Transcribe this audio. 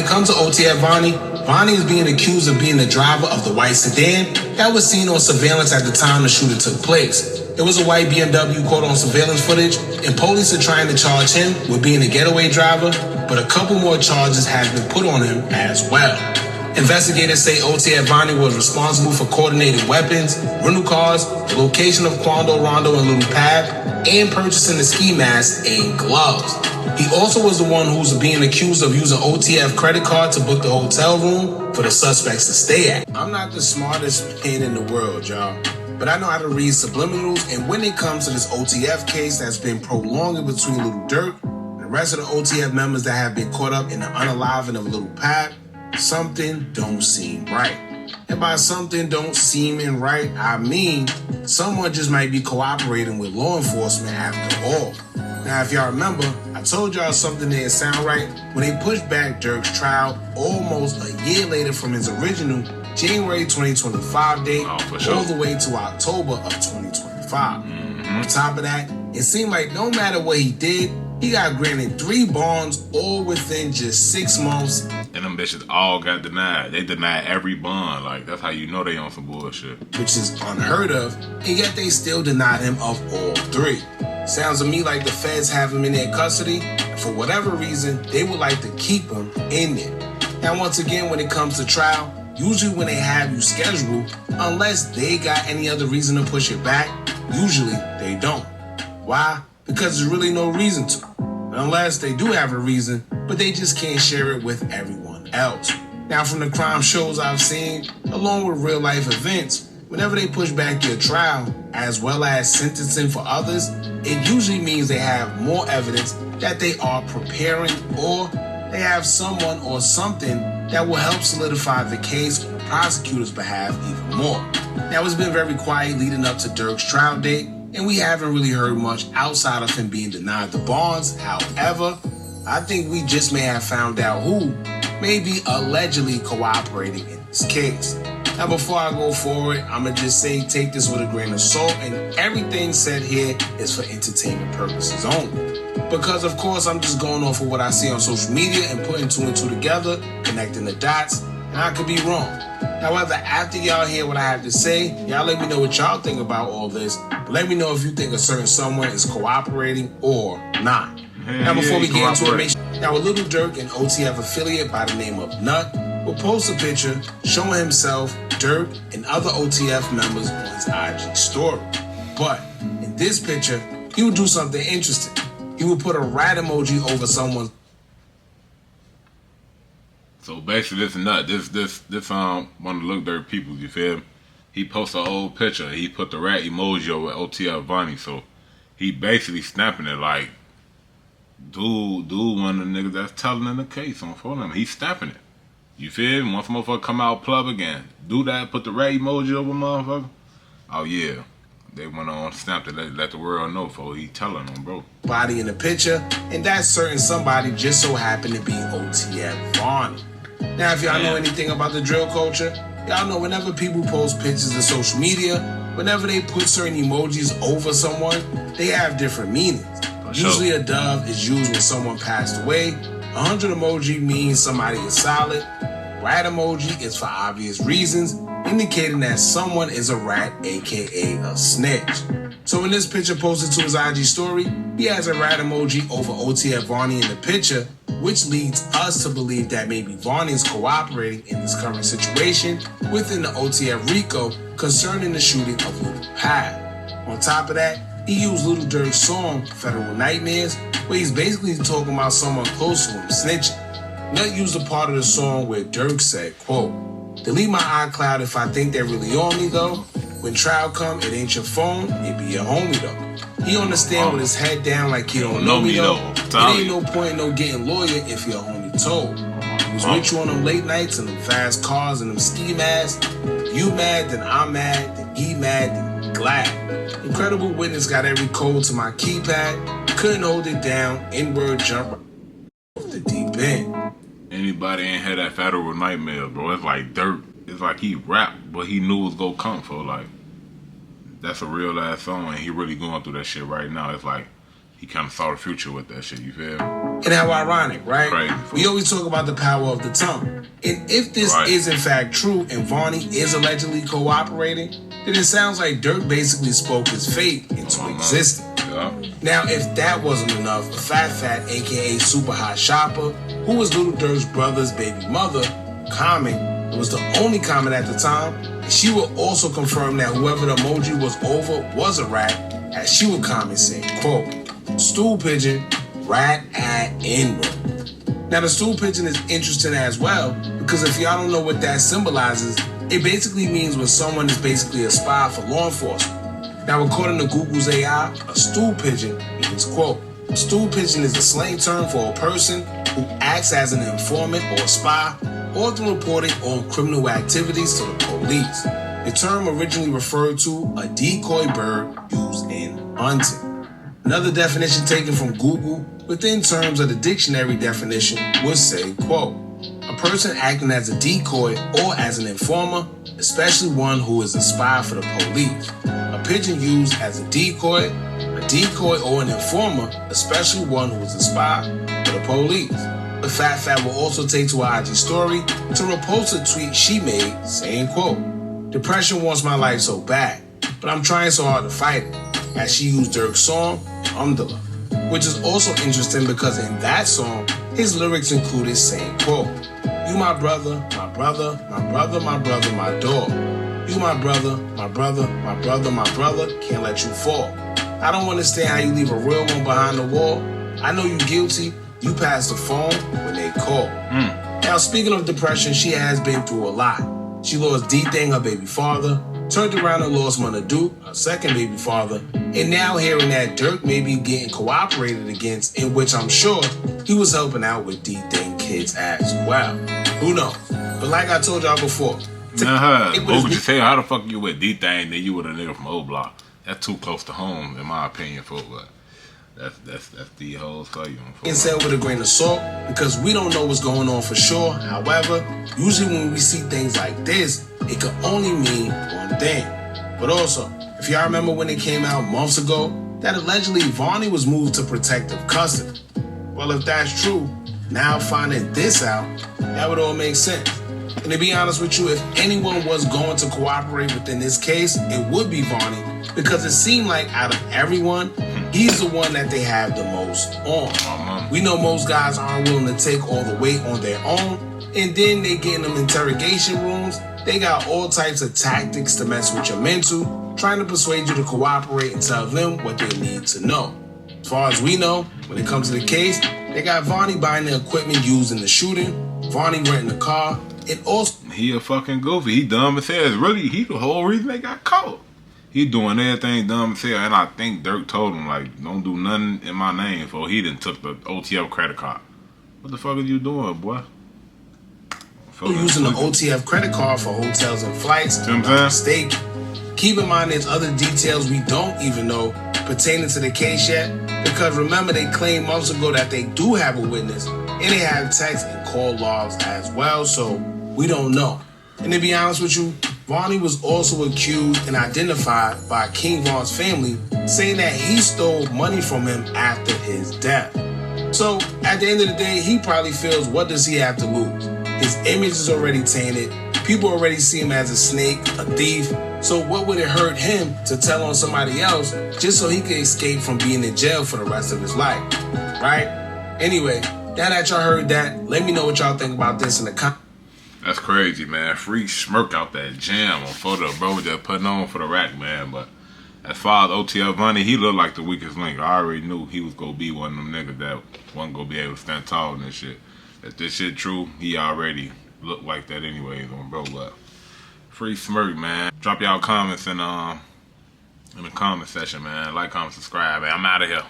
it comes to OTf Vonnie, Vonnie is being accused of being the driver of the white sedan that was seen on surveillance at the time the shooting took place. It was a white BMW caught on surveillance footage, and police are trying to charge him with being a getaway driver, but a couple more charges have been put on him as well. Investigators say OTf Vonnie was responsible for coordinating weapons, rental cars, the location of Quando, Rondo, and Little Pab, and purchasing the ski mask and gloves. He also was the one who's being accused of using OTF credit card to book the hotel room for the suspects to stay at. I'm not the smartest man in the world, y'all, but I know how to read subliminals, and when it comes to this OTF case that's been prolonging between Lil Durk and the rest of the OTF members that have been caught up in the unaliving of Little Pab, something don't seem right. And by something don't seem right, I mean someone just might be cooperating with law enforcement after all. Now, if y'all remember, I told y'all something didn't sound right when they pushed back Durk's trial almost a year later from his original January 2025 date all the way to October of 2025. On top of that, it seemed like no matter what he did, he got granted 3 bonds all within just 6 months. And them bitches all got denied. They denied every bond. Like, that's how you know they on some bullshit. Which is unheard of, and yet they still denied him of all 3. Sounds to me like the feds have him in their custody, and for whatever reason, they would like to keep him in there. Now, once again, when it comes to trial, usually when they have you scheduled, unless they got any other reason to push it back, usually they don't. Why? Because there's really no reason to. Unless they do have a reason, but they just can't share it with everyone else. Now, from the crime shows I've seen, along with real life events, whenever they push back your trial, as well as sentencing for others, it usually means they have more evidence that they are preparing, or they have someone or something that will help solidify the case on the prosecutor's behalf even more. Now, it's been very quiet leading up to Durk's trial date, and we haven't really heard much outside of him being denied the bonds. However, I think we just may have found out who may be allegedly cooperating in this case. Now, before I go forward, I'm going to just say take this with a grain of salt, and everything said here is for entertainment purposes only. Because, of course, I'm just going off of what I see on social media and putting 2 and 2 together, connecting the dots, and I could be wrong. However, after y'all hear what I have to say, y'all let me know what y'all think about all this. Let me know if you think a certain someone is cooperating or not. Now, before we get into it, now a Lil Durk, an OTF affiliate by the name of Nut, will post a picture showing himself, Durk, and other OTF members on his IG story. But in this picture, he would do something interesting. He would put a rat emoji over someone's. So basically, this Nut, this one of the Lil Durk people, you feel me? He posted an old picture. He put the rat emoji over OTf Vonnie. So he basically snapping it like, dude, one of the niggas that's telling in the case on phone number. He's snapping it. You feel me? Once motherfucker come out plug again, do that, put the rat emoji over motherfucker. Oh yeah, they went on snapped it, let the world know for he telling them, bro. Body in the picture, and that certain somebody just so happened to be OTf Vonnie. Now, if y'all know anything about the drill culture, y'all know whenever people post pictures on social media, whenever they put certain emojis over someone, they have different meanings. Usually a dove is used when someone passed away. 100 emoji means somebody is solid. Rat emoji is for obvious reasons, indicating that someone is a rat, aka a snitch. So in this picture posted to his IG story, he has a rat emoji over OTf Vonnie in the picture, which leads us to believe that maybe Vonnie is cooperating in this current situation within the OTF Rico concerning the shooting of Little Pab. On top of that, he used Lil Durk's song, Federal Nightmares, where he's basically talking about someone close to him snitching. Nut used a part of the song where Durk said, quote, "Delete my iCloud if I think they're really on me though. When trial come, it ain't your phone, it be your homie though. He understand with his head down like he don't know me though. It ain't no point in no getting lawyer if your homie told. He was with you on them late nights and them fast cars and them ski masks. If you mad, then I'm mad, then he mad, then glad. Incredible Witness got every code to my keypad. Couldn't hold it down, N-word jump off the deep end." Anybody ain't had that Federal Nightmare, bro. It's like Durk. It's like he rapped, but he knew it was gonna come for. Like, that's a real ass song, and he really going through that shit right now. It's like he kind of saw the future with that shit, you feel me? And how ironic, right? Crazy. We always talk about the power of the tongue. And if this is in fact true and Vonnie is allegedly cooperating, then it sounds like Durk basically spoke his fate into existence. Yeah. Now, if that wasn't enough, Fat, aka Super Hot Shopper, who was Lil Durk's brother's baby mother, Common, who was the only Common at the time, she will also confirm that whoever the emoji was over was a rat, as she would comment saying, quote, stool pigeon, rat at N-word. Now, the stool pigeon is interesting as well, because if y'all don't know what that symbolizes, it basically means when someone is basically a spy for law enforcement. Now, according to Google's AI, a stool pigeon means, quote, a stool pigeon is a slang term for a person who acts as an informant or a spy, often reporting on criminal activities to the police. The term originally referred to a decoy bird used in hunting. Another definition taken from Google within terms of the dictionary definition would say, quote, a person acting as a decoy or as an informer, especially one who is a spy for the police. A pigeon used as a decoy or an informer, especially one who is a spy for the police. The Fat will also take to her IG story to repost a tweet she made saying, quote, depression wants my life so bad, but I'm trying so hard to fight it, as she used Durk's song, Alhamdulillah, which is also interesting because in that song, his lyrics included saying, quote, you my brother, my brother, my brother, my brother, my dog. You my brother, my brother, my brother, my brother, can't let you fall. I don't understand how you leave a real one behind the wall. I know you guilty, you pass the phone when they call. Now, speaking of depression, she has been through a lot. She lost D-Thing, her baby father, turned around and lost Mother Duke, her second baby father, and now hearing that Durk may be getting cooperated against, in which I'm sure he was helping out with D-Thing kids as well. Who knows? But like I told y'all before, what would you say? How the fuck you with D-Thing then you with a nigga from O Block? That's too close to home, in my opinion, for what. That's the whole story. And said with a grain of salt, because we don't know what's going on for sure. However, usually when we see things like this, it could only mean one thing. But also, if y'all remember when it came out months ago, that allegedly Vonnie was moved to protective custody. Well, if that's true, now finding this out, that would all make sense. And to be honest with you, if anyone was going to cooperate within this case, it would be Vonnie, because it seemed like out of everyone, he's the one that they have the most on. We know most guys aren't willing to take all the weight on their own, and then they get in them interrogation rooms. They got all types of tactics to mess with your mental, trying to persuade you to cooperate and tell them what they need to know. As far as we know, when it comes to the case, they got Vonnie buying the equipment used in the shooting, Vonnie renting the car, and also... He a fucking goofy. He dumb as hell. Really, he the whole reason they got caught. He doing everything dumb as hell, and I think Durk told him, like, don't do nothing in my name, for he done took the OTF credit card. What the fuck are you doing, boy? Using the OTF credit card for hotels and flights, mistake. Keep in mind there's other details we don't even know pertaining to the case yet, because remember they claimed months ago that they do have a witness, and they have text and call logs as well, so we don't know. And to be honest with you, Vonnie was also accused and identified by King Von's family, saying that he stole money from him after his death. So at the end of the day, he probably feels, what does he have to lose? His image is already tainted. People already see him as a snake, a thief. So what would it hurt him to tell on somebody else just so he could escape from being in jail for the rest of his life, right? Anyway, now that y'all heard that, let me know what y'all think about this in the comments. That's crazy, man. Free smirk out that jam on photo, bro, just putting on for the rack, man. But as far as OTf Vonnie, he looked like the weakest link. I already knew he was going to be one of them niggas that wasn't going to be able to stand tall in this shit. If this shit true, he already looked like that anyways, bro. But free smirk, man. Drop y'all comments in the comment section, man. Like, comment, subscribe, man. I'm out of here.